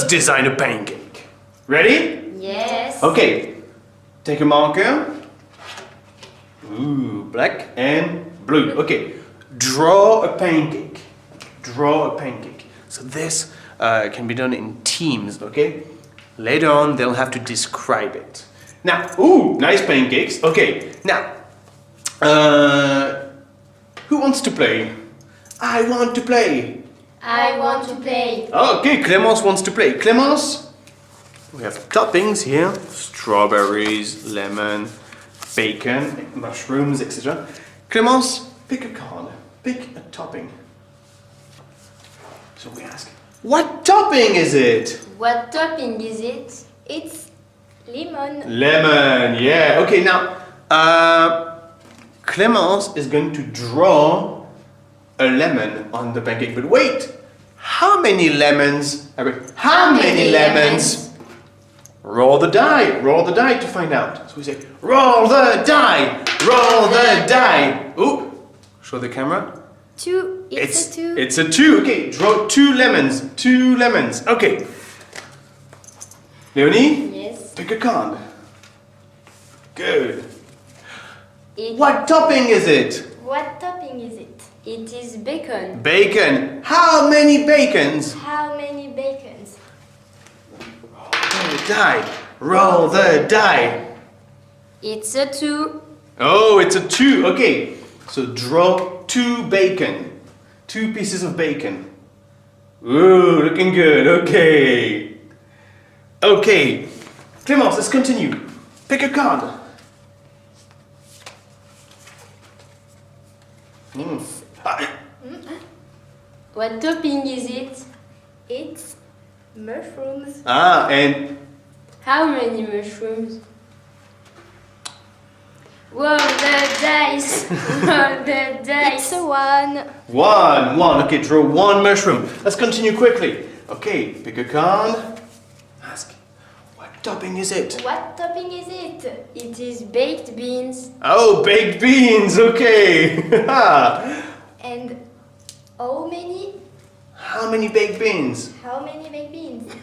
design a pancake. Ready? Yes. Okay. Take a marker. Ooh, black and blue. Okay. Draw a pancake. Draw a pancake. So this can be done in teams, okay? Later on, they'll have to describe it. Now, ooh, nice pancakes. Okay, now, who wants to play? I want to play. I want to play. Okay, Clémence wants to play. Clémence, we have toppings here. Strawberries, lemon, bacon, mushrooms, etc. Clémence, pick a card. Pick a topping. So we ask, what topping is it? What topping is it? It's lemon. Lemon, yeah. Okay, now, Clémence is going to draw a lemon on the pancake. But wait, how many lemons? How many lemons? Roll the die to find out. So we say, roll the die, roll the die. Ooh, show the camera. 2. It's a 2. It's a 2. Okay, draw 2 lemons. 2 lemons. Okay. Leonie? Yes. Pick a card. Good. What topping is it? What topping is it? It is bacon. Bacon. How many bacons? How many bacons? Roll the die. Roll the die. It's a 2. Oh, it's a 2. Okay. So draw 2 bacon. 2 pieces of bacon. Ooh, looking good. Okay. Okay. Clémence, let's continue. Pick a card. What topping is it? It's mushrooms. And How many mushrooms? Roll the dice. Roll the dice. It's a 1. 1. Okay, draw 1 mushroom. Let's continue quickly. Okay, pick a card. Ask, what topping is it? What topping is it? It is baked beans. Oh, baked beans. Okay. And how many? How many baked beans? How many baked beans?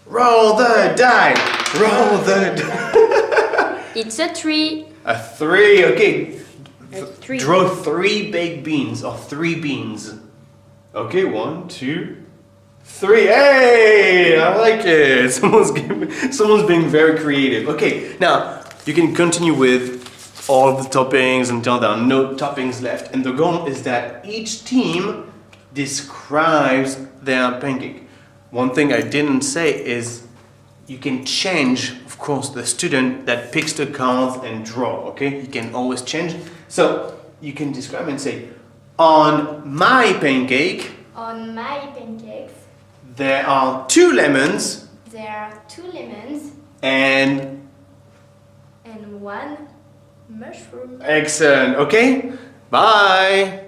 Roll the die. Roll the die. It's a 3. A 3. Okay. A 3. Draw 3 baked beans or 3 beans. Okay, 1, 2, 3. Hey, I like it. Someone's being very creative. Okay, now you can continue with all of the toppings until there are no toppings left. And the goal is that each team describes their pancake. One thing I didn't say is you can change, of course, the student that picks the cards and draw, okay? You can always change. So you can describe and say, on my pancake, On my pancakes, there are 2 lemons there are 2 lemons and 1 mushroom. excellent, okay? Bye!